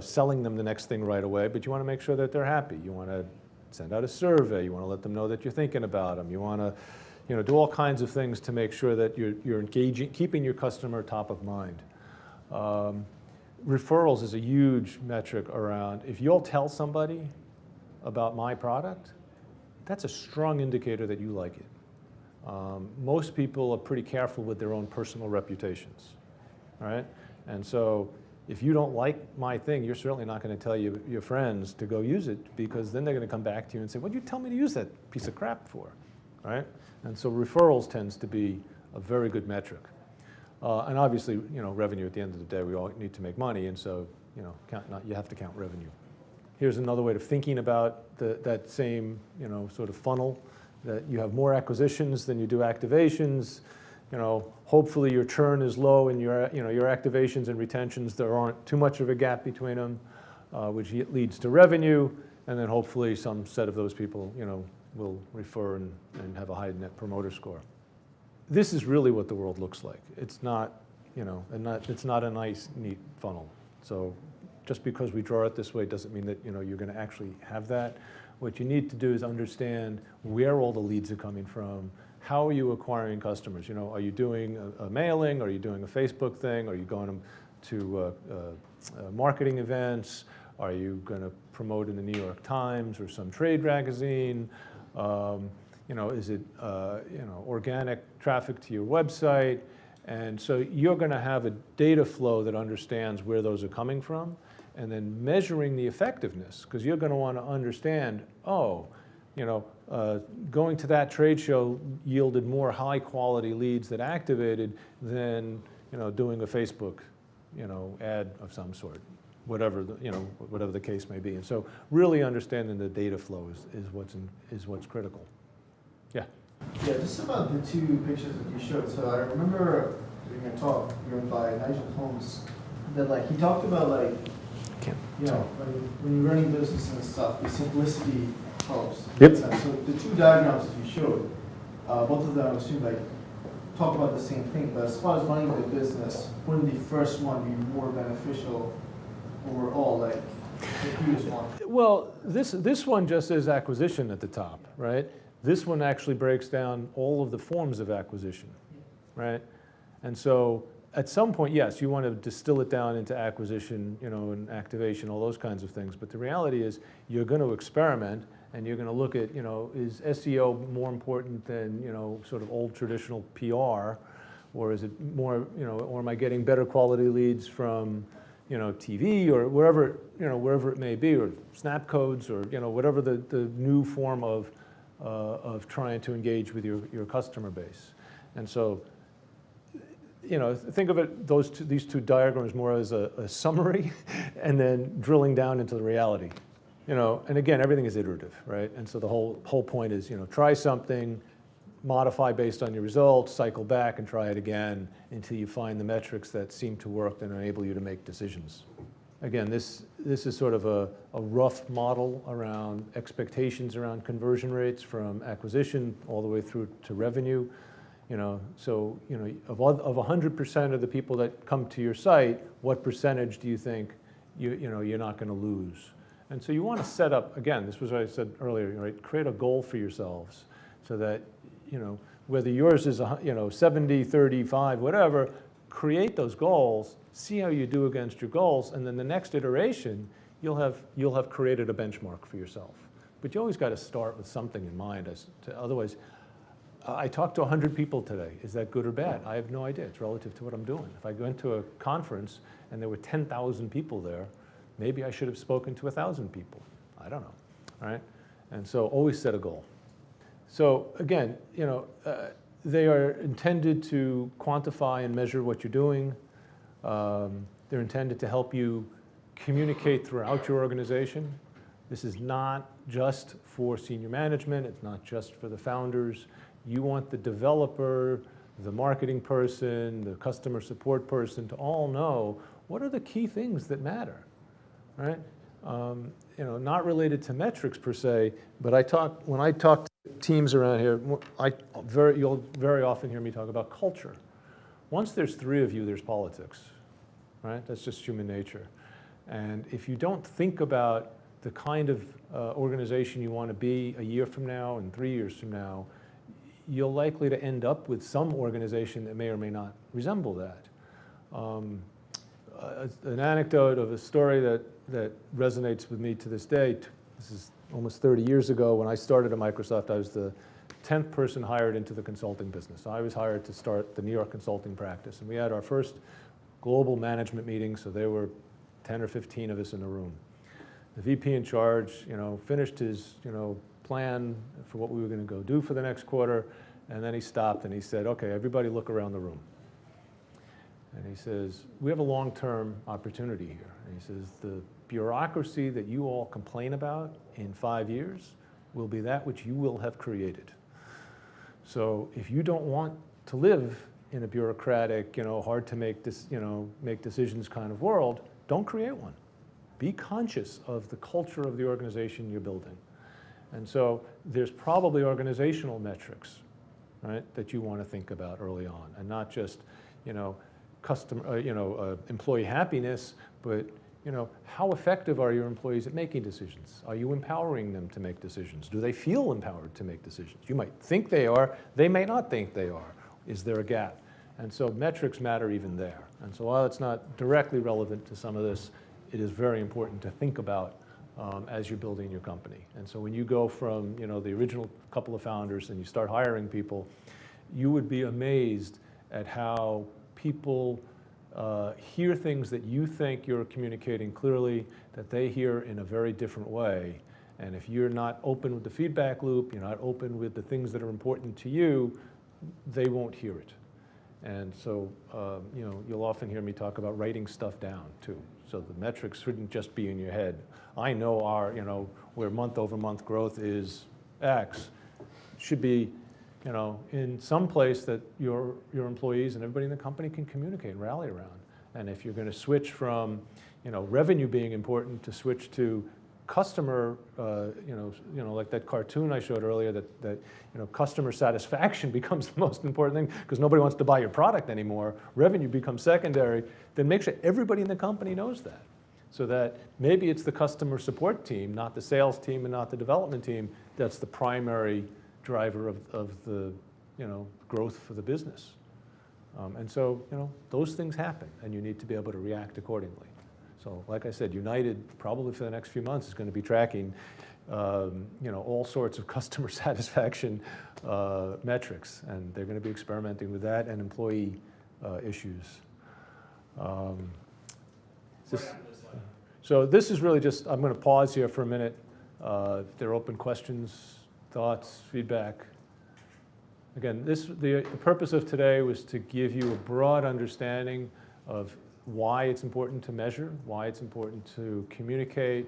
selling them the next thing right away, but you want to make sure that they're happy. You want to send out a survey. You want to let them know that you're thinking about them. You want to do all kinds of things to make sure that you're engaging, keeping your customer top of mind. Referrals is a huge metric around, if you'll tell somebody about my product, that's a strong indicator that you like it. Most people are pretty careful with their own personal reputations, all right? And so if you don't like my thing, you're certainly not going to tell your friends to go use it, because then they're going to come back to you and say, what'd you tell me to use that piece of crap for, right? And so referrals tends to be a very good metric. And obviously, revenue at the end of the day, we all need to make money, and so, you have to count revenue. here's another way of thinking about that same, sort of funnel, that you have more acquisitions than you do activations. Hopefully your churn is low and your activations and retentions, there aren't too much of a gap between them, which leads to revenue, and then hopefully some set of those people, will refer and have a high net promoter score. This is really what the world looks like. It's not, it's not a nice, neat funnel. So just because we draw it this way doesn't mean that, you're going to actually have that. What you need to do is understand where all the leads are coming from. How are you acquiring customers? Are you doing a mailing? Are you doing a Facebook thing? Are you going to marketing events? Are you going to promote in the New York Times or some trade magazine? Is it organic traffic to your website? And so you're going to have a data flow that understands where those are coming from, and then measuring the effectiveness, because you're going to want to understand, going to that trade show yielded more high quality leads that activated than doing a Facebook ad of some sort, whatever the case may be. And so really understanding the data flow is what's critical. Yeah. Yeah, just about the two pictures that you showed. So I remember during a talk given by Nigel Holmes that he talked about when you're running business and stuff, the simplicity helps. Yep. So the two diagrams that you showed, both of them I assume talk about the same thing, but as far as running the business, wouldn't the first one be more beneficial overall, the previous one? Well, this one just says acquisition at the top, right? This one actually breaks down all of the forms of acquisition, right? And so at some point, yes, you want to distill it down into acquisition, and activation, all those kinds of things. But the reality is you're going to experiment and you're going to look at, is SEO more important than, sort of old traditional PR, or is it more, or am I getting better quality leads from, TV or wherever it may be, or snap codes, or, whatever the new form of trying to engage with your customer base. And so, think of it, these two diagrams more as a summary and then drilling down into the reality. And again, everything is iterative, right? And so the whole point is, try something, modify based on your results, cycle back and try it again until you find the metrics that seem to work and enable you to make decisions. Again, this is sort of a rough model around expectations around conversion rates from acquisition all the way through to revenue. So of 100% of the people that come to your site, what percentage do you think you're not going to lose? And so you want to set up, again, this was what I said earlier, right? Create a goal for yourselves so that, whether yours is 70, 35, whatever, create those goals, see how you do against your goals, and then the next iteration, you'll have created a benchmark for yourself. But you always got to start with something in mind, otherwise, I talked to 100 people today. Is that good or bad? I have no idea. It's relative to what I'm doing. If I went to a conference and there were 10,000 people there, maybe I should have spoken to 1,000 people. I don't know, all right? And so always set a goal. So again, they are intended to quantify and measure what you're doing. They're intended to help you communicate throughout your organization. This is not just for senior management. It's not just for the founders. You want the developer, the marketing person, the customer support person to all know what are the key things that matter, right? Not related to metrics per se, but when I talk to teams around here, you'll very often hear me talk about culture. Once there's 3 of you, there's politics, right? That's just human nature. And if you don't think about the kind of organization you want to be a year from now and 3 years from now, you're likely to end up with some organization that may or may not resemble that. An anecdote of a story that resonates with me to this day. This is almost 30 years ago. When I started at Microsoft, I was the 10th person hired into the consulting business. I was hired to start the New York consulting practice. And we had our first global management meeting, so there were 10 or 15 of us in the room. The VP in charge, finished his, plan for what we were going to go do for the next quarter, and then he stopped and he said, okay, everybody look around the room. And he says, we have a long-term opportunity here. And he says, the bureaucracy that you all complain about in 5 years will be that which you will have created. So if you don't want to live in a bureaucratic, hard to make make decisions kind of world, don't create one. Be conscious of the culture of the organization you're building. And so there's probably organizational metrics, right, that you want to think about early on, and not just, employee happiness, but how effective are your employees at making decisions? Are you empowering them to make decisions? Do they feel empowered to make decisions? You might think they are, they may not think they are. Is there a gap? And so metrics matter even there. And so while it's not directly relevant to some of this, it is very important to think about as you're building your company. And so when you go from the original couple of founders and you start hiring people, you would be amazed at how people hear things that you think you're communicating clearly, that they hear in a very different way. And if you're not open with the feedback loop, you're not open with the things that are important to you, they won't hear it. And so, you'll often hear me talk about writing stuff down too. So the metrics shouldn't just be in your head. I know where month-over-month growth is X, should be, in some place that your employees and everybody in the company can communicate and rally around. And if you're going to switch from, revenue being important to switch to customer, like that cartoon I showed earlier, that customer satisfaction becomes the most important thing because nobody wants to buy your product anymore. Revenue becomes secondary. Then make sure everybody in the company knows that, so that maybe it's the customer support team, not the sales team and not the development team, that's the primary driver of the growth for the business. And so those things happen, and you need to be able to react accordingly. So like I said, United probably for the next few months is going to be tracking all sorts of customer satisfaction metrics, and they're going to be experimenting with that and employee issues. So this is really just, I'm going to pause here for a minute. If there are open questions, thoughts, feedback. Again, the purpose of today was to give you a broad understanding of why it's important to measure, why it's important to communicate,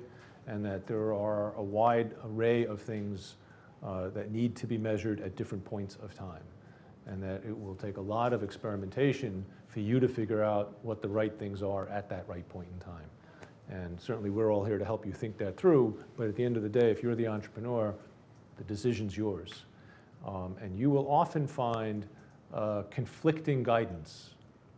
and that there are a wide array of things that need to be measured at different points of time. And that it will take a lot of experimentation for you to figure out what the right things are at that right point in time. And certainly we're all here to help you think that through, but at the end of the day, if you're the entrepreneur, the decision's yours. And you will often find conflicting guidance.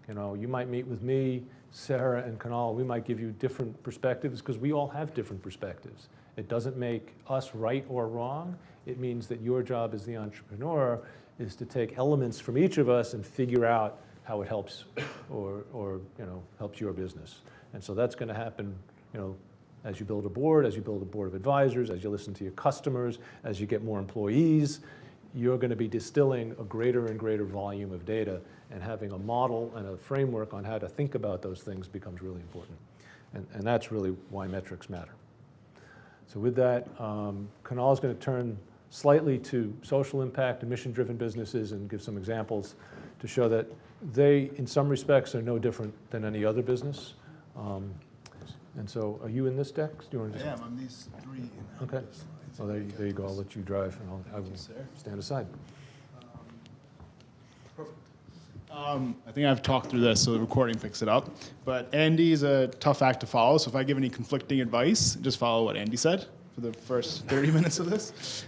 You might meet with me, Sarah, and Kunal. We might give you different perspectives because we all have different perspectives. It doesn't make us right or wrong. It means that your job as the entrepreneur is to take elements from each of us and figure out how it helps or helps your business. And so that's going to happen, as you build a board of advisors, as you listen to your customers, as you get more employees, you're going to be distilling a greater and greater volume of data, and having a model and a framework on how to think about those things becomes really important. And that's really why metrics matter. So with that, Kunal is going to turn slightly to social impact and mission-driven businesses and give some examples to show that they, in some respects, are no different than any other business. And so, are you in this deck? Do you want to just... I am. I'm these three. Okay. Well, there you go. I'll let you drive, and I will stand aside. Perfect. I think I've talked through this, so the recording picks it up. But Andy is a tough act to follow, so if I give any conflicting advice, just follow what Andy said for the first 30 minutes of this.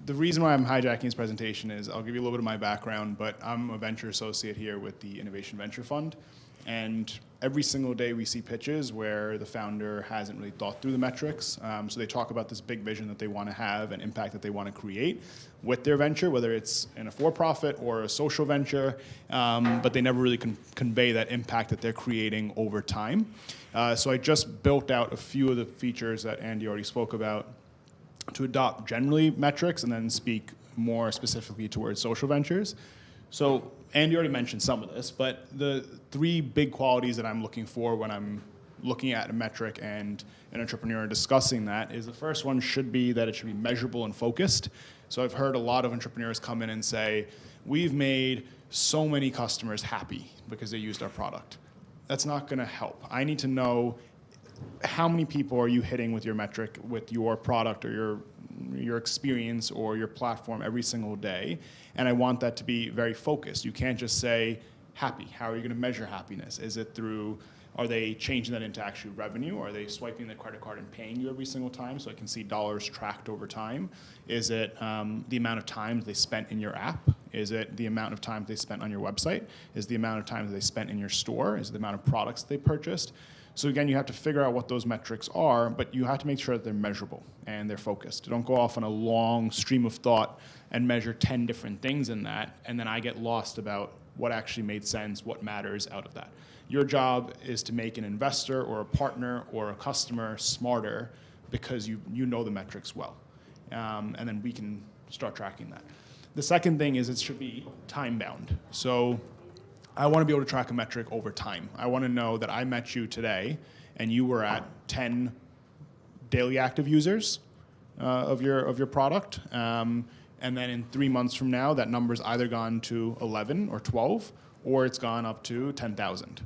The reason why I'm hijacking his presentation is I'll give you a little bit of my background, but I'm a venture associate here with the Innovation Venture Fund. And every single day we see pitches where the founder hasn't really thought through the metrics. So they talk about this big vision that they want to have and impact that they want to create with their venture, whether it's in a for-profit or a social venture, but they never really convey that impact that they're creating over time. So I just built out a few of the features that Andy already spoke about to adopt generally metrics and then speak more specifically towards social ventures. So Andy already mentioned some of this, but the three big qualities that I'm looking for when I'm looking at a metric and an entrepreneur discussing that is the first one should be that it should be measurable and focused. So I've heard a lot of entrepreneurs come in and say, we've made so many customers happy because they used our product. That's not going to help. I need to know how many people are you hitting with your metric, with your product or your experience or your platform every single day, and I want that to be very focused. You can't just say happy. How are you going to measure happiness? Is it through, are they changing that into actual revenue? Are they swiping the credit card and paying you every single time so I can see dollars tracked over time? Is it the amount of time they spent in your app? Is it the amount of time they spent on your website? Is it the amount of time they spent in your store? Is it the amount of products they purchased? So again, you have to figure out what those metrics are, but you have to make sure that they're measurable and they're focused. Don't go off on a long stream of thought and measure 10 different things in that, and then I get lost about what actually made sense, what matters out of that. Your job is to make an investor or a partner or a customer smarter because you know the metrics well. And then we can start tracking that. The second thing is it should be time-bound. So I want to be able to track a metric over time. I want to know that I met you today and you were at 10 daily active users of your product. And then in 3 months from now, that number's either gone to 11 or 12, or it's gone up to 10,000.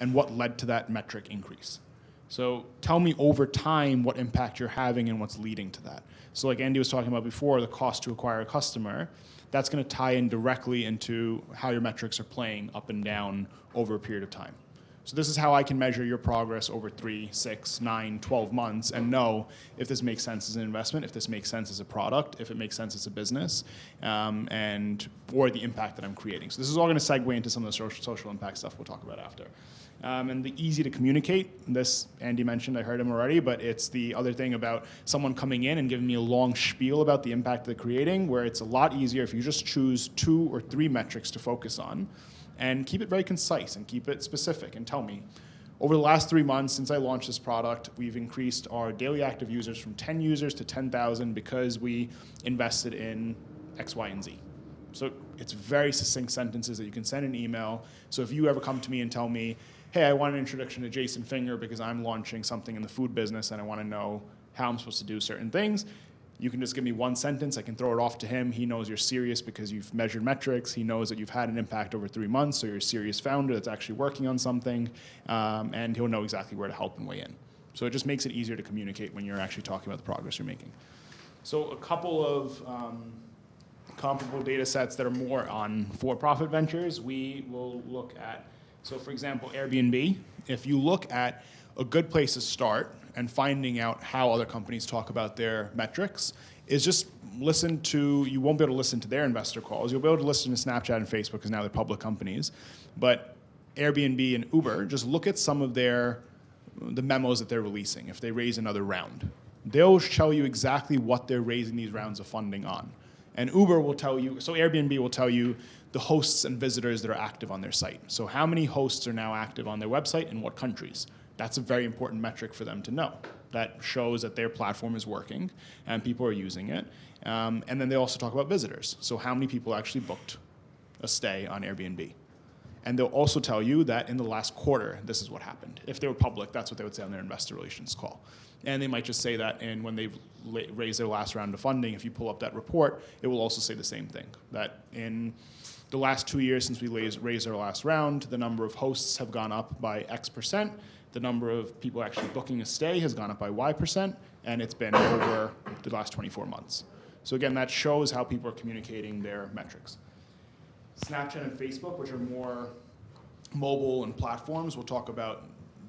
And what led to that metric increase? So tell me over time what impact you're having and what's leading to that. So like Andy was talking about before, the cost to acquire a customer, that's going to tie in directly into how your metrics are playing up and down over a period of time. So this is how I can measure your progress over 3, 6, 9, 12 months and know if this makes sense as an investment, if this makes sense as a product, if it makes sense as a business, or the impact that I'm creating. So this is all going to segue into some of the social impact stuff we'll talk about after. And the easy to communicate, this Andy mentioned, I heard him already, but it's the other thing about someone coming in and giving me a long spiel about the impact they're creating, where it's a lot easier if you just choose 2 or 3 metrics to focus on and keep it very concise and keep it specific and tell me, over the last 3 months since I launched this product, we've increased our daily active users from 10 users to 10,000 because we invested in X, Y, and Z. So it's very succinct sentences that you can send an email. So if you ever come to me and tell me, hey, I want an introduction to Jason Finger because I'm launching something in the food business and I want to know how I'm supposed to do certain things, you can just give me 1 sentence. I can throw it off to him. He knows you're serious because you've measured metrics. He knows that you've had an impact over 3 months, so you're a serious founder that's actually working on something, and he'll know exactly where to help and weigh in. So it just makes it easier to communicate when you're actually talking about the progress you're making. So a couple of comparable data sets that are more on for-profit ventures, we will look at, so for example, Airbnb. If you look at a good place to start and finding out how other companies talk about their metrics is just listen to, you won't be able to listen to their investor calls. You'll be able to listen to Snapchat and Facebook because now they're public companies. But Airbnb and Uber, just look at some of the memos that they're releasing if they raise another round. They'll tell you exactly what they're raising these rounds of funding on. And Uber will tell you, so Airbnb will tell you the hosts and visitors that are active on their site. So how many hosts are now active on their website in what countries? That's a very important metric for them to know. That shows that their platform is working and people are using it. And then they also talk about visitors. So how many people actually booked a stay on Airbnb? And they'll also tell you that in the last quarter, this is what happened. If they were public, that's what they would say on their investor relations call. And they might just say that when they've raised their last round of funding, if you pull up that report, it will also say the same thing. That in the last 2 years since we raised our last round, the number of hosts have gone up by X%. The number of people actually booking a stay has gone up by Y%, and it's been over the last 24 months. So again, that shows how people are communicating their metrics. Snapchat and Facebook, which are more mobile and platforms, we'll talk about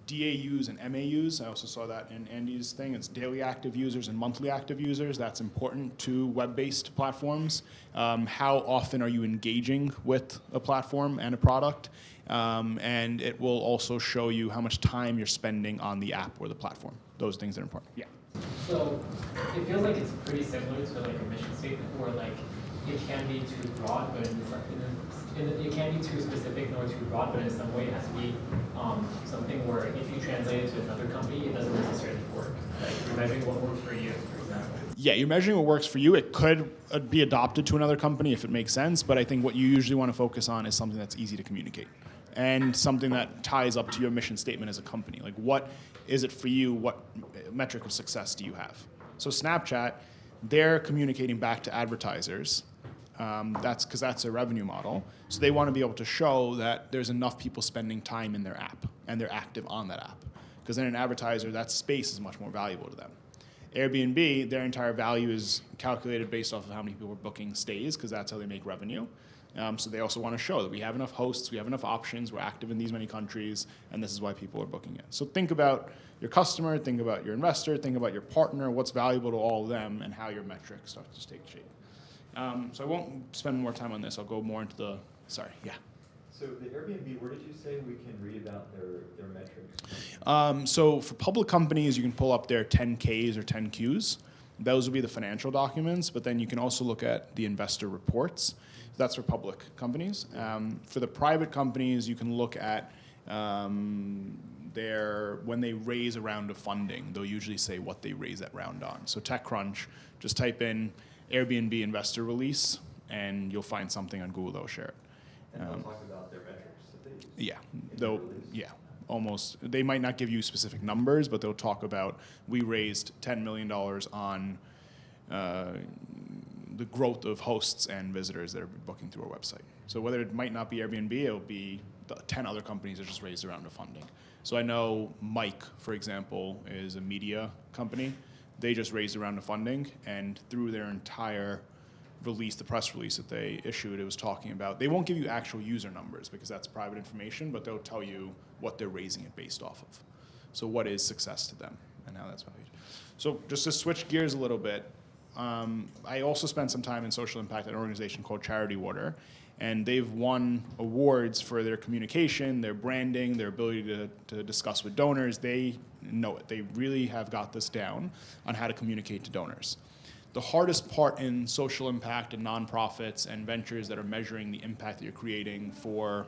DAUs and MAUs. I also saw that in Andy's thing. It's daily active users and monthly active users. That's important to web-based platforms. How often are you engaging with a platform and a product? And it will also show you how much time you're spending on the app or the platform. Those things are important. Yeah. So it feels like it's pretty similar to like a mission statement where like it can be too broad, but it can be too specific nor too broad, but in some way it has to be something where if you translate it to another company, it doesn't necessarily work. Like you're measuring what works for you, for example. Yeah, you're measuring what works for you. It could be adopted to another company if it makes sense, but I think what you usually want to focus on is something that's easy to communicate and something that ties up to your mission statement as a company. Like what is it for you? What metric of success do you have? So Snapchat, they're communicating back to advertisers That's because that's their revenue model. So they want to be able to show that there's enough people spending time in their app and they're active on that app. Because then an advertiser, that space is much more valuable to them. Airbnb, their entire value is calculated based off of how many people are booking stays, because that's how they make revenue. So they also want to show that we have enough hosts, we have enough options, we're active in these many countries, and this is why people are booking it. So think about your customer, think about your investor, think about your partner, what's valuable to all of them, and how your metrics start to take shape. So I won't spend more time on this. I'll go more into the, sorry, yeah. So the Airbnb, where did you say we can read about their metrics? So for public companies, you can pull up their 10Ks or 10Qs. Those will be the financial documents, but then you can also look at the investor reports. That's for public companies. For the private companies, you can look at when they raise a round of funding, they'll usually say what they raise that round on. So TechCrunch, just type in Airbnb investor release, and you'll find something on Google that'll share it. And they'll talk about their metrics that they use. Yeah, almost. They might not give you specific numbers, but they'll talk about we raised $10 million on the growth of hosts and visitors that are booking through our website. So whether it might not be Airbnb, it'll be the 10 other companies that just raised a round of funding. So I know Mike, for example, is a media company. They just raised a round of funding, and through their entire release, the press release that they issued, it was talking about, they won't give you actual user numbers because that's private information, but they'll tell you what they're raising it based off of. So what is success to them and how that's valued. So just to switch gears a little bit, I also spent some time in social impact at an organization called Charity Water, and they've won awards for their communication, their branding, their ability to discuss with donors. They know it. They really have got this down on how to communicate to donors. The hardest part in social impact and nonprofits and ventures that are measuring the impact that you're creating for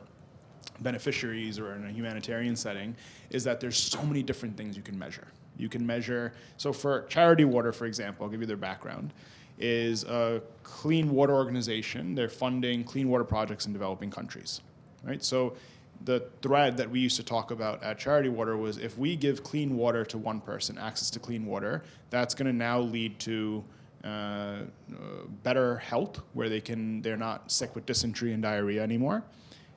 beneficiaries or in a humanitarian setting is that there's so many different things you can measure. You can measure, so for Charity Water, for example, I'll give you their background, is a clean water organization. They're funding clean water projects in developing countries, right? So the thread that we used to talk about at Charity Water was if we give clean water to one person, access to clean water, that's going to now lead to better health, where they're not sick with dysentery and diarrhea anymore.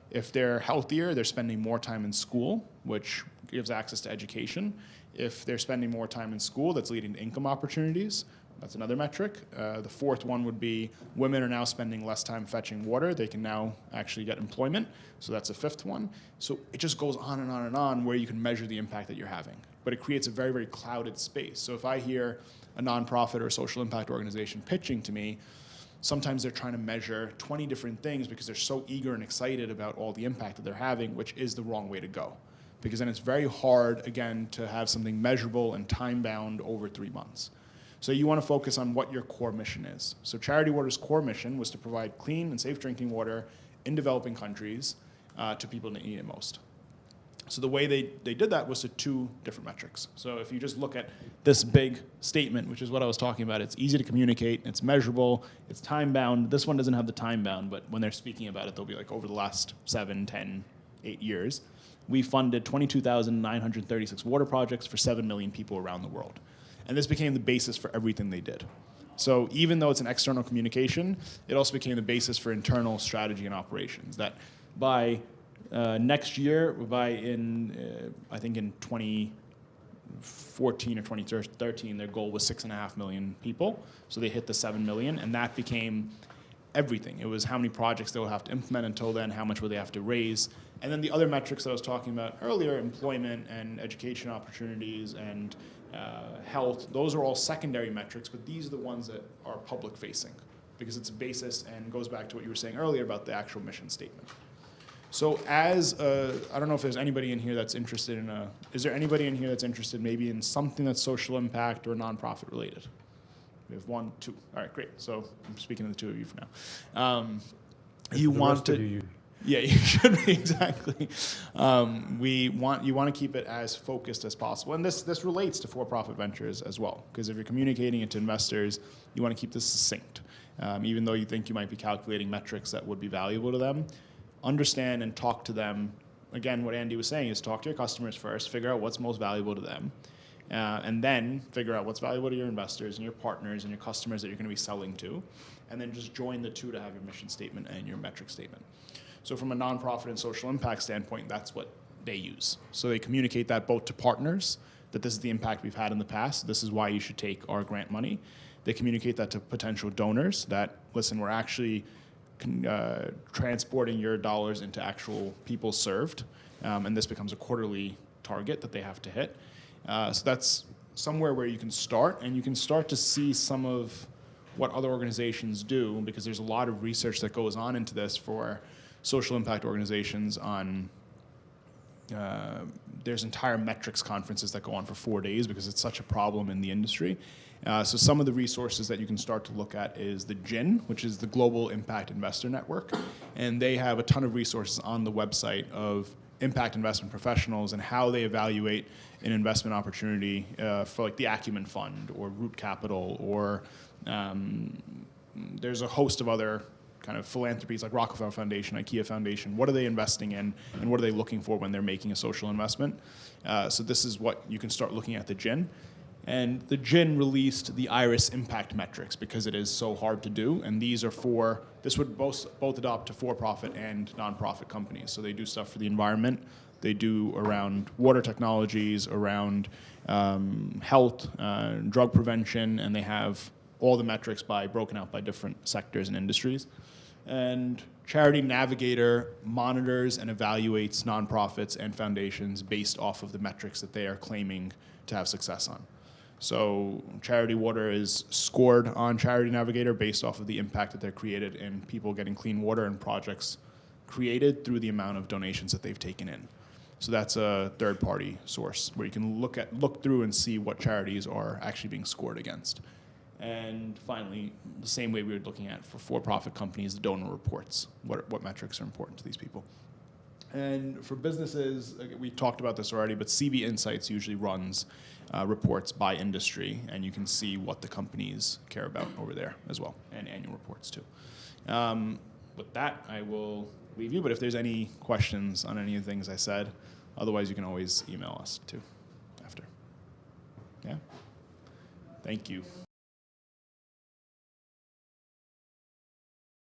If they're healthier, they're spending more time in school, which gives access to education. If they're spending more time in school, that's leading to income opportunities. That's another metric. The fourth one would be women are now spending less time fetching water. They can now actually get employment. So that's a fifth one. So it just goes on and on and on where you can measure the impact that you're having. But it creates a very, very clouded space. So if I hear a nonprofit or a social impact organization pitching to me, sometimes they're trying to measure 20 different things because they're so eager and excited about all the impact that they're having, which is the wrong way to go. Because then it's very hard, again, to have something measurable and time-bound over 3 months. So you want to focus on what your core mission is. So Charity Water's core mission was to provide clean and safe drinking water in developing countries to people that need it most. So the way they did that was to 2 different metrics. So if you just look at this big statement, which is what I was talking about, it's easy to communicate, it's measurable, it's time-bound. This one doesn't have the time-bound, but when they're speaking about it, they'll be like, over the last 7, 10, 8 years, we funded 22,936 water projects for 7 million people around the world. And this became the basis for everything they did. So even though it's an external communication, it also became the basis for internal strategy and operations. That by next year, I think in 2014 or 2013, their goal was 6.5 million people. So they hit the 7 million, and that became everything. It was how many projects they will have to implement until then, how much will they have to raise. And then the other metrics that I was talking about earlier, employment and education opportunities and health, those are all secondary metrics, but these are the ones that are public facing because it's a basis and goes back to what you were saying earlier about the actual mission statement. So I don't know if there's anybody in here that's interested in is there anybody in here that's interested maybe in something that's social impact or nonprofit related? We have 1, 2. All right, great. So I'm speaking to the 2 of you for now. You want to... Yeah, you should be, exactly. You want to keep it as focused as possible. And this relates to for-profit ventures as well, because if you're communicating it to investors, you want to keep this succinct. Even though you think you might be calculating metrics that would be valuable to them, understand and talk to them. Again, what Andy was saying is talk to your customers first, figure out what's most valuable to them, and then figure out what's valuable to your investors and your partners and your customers that you're going to be selling to, and then just join the two to have your mission statement and your metric statement. So from a nonprofit and social impact standpoint, that's what they use. So they communicate that both to partners, that this is the impact we've had in the past, this is why you should take our grant money. They communicate that to potential donors, that, listen, we're actually transporting your dollars into actual people served, and this becomes a quarterly target that they have to hit. So that's somewhere where you can start, and you can start to see some of what other organizations do, because there's a lot of research that goes on into this for social impact organizations on there's entire metrics conferences that go on for 4 days because it's such a problem in the industry. So some of the resources that you can start to look at is the GIN, which is the Global Impact Investor Network. And they have a ton of resources on the website of impact investment professionals and how they evaluate an investment opportunity for like the Acumen Fund or Root Capital, or there's a host of other kind of philanthropies like Rockefeller Foundation, IKEA Foundation. What are they investing in, and what are they looking for when they're making a social investment? So this is what you can start looking at the GIN. And the GIN released the IRIS impact metrics because it is so hard to do. And these are for, this would both adopt to for-profit and nonprofit companies. So they do stuff for the environment. They do around water technologies, around health, drug prevention, and they have all the metrics broken out by different sectors and industries. And Charity Navigator monitors and evaluates nonprofits and foundations based off of the metrics that they are claiming to have success on. So Charity Water is scored on Charity Navigator based off of the impact that they're created in people getting clean water and projects created through the amount of donations that they've taken in. So that's a third-party source where you can look through and see what charities are actually being scored against. And finally, the same way we were looking at for-profit companies, the donor reports, what metrics are important to these people. And for businesses, we talked about this already, but CB Insights usually runs reports by industry, and you can see what the companies care about over there as well, and annual reports too. With that, I will leave you, but if there's any questions on any of the things I said, otherwise you can always email us too after. Yeah? Thank you.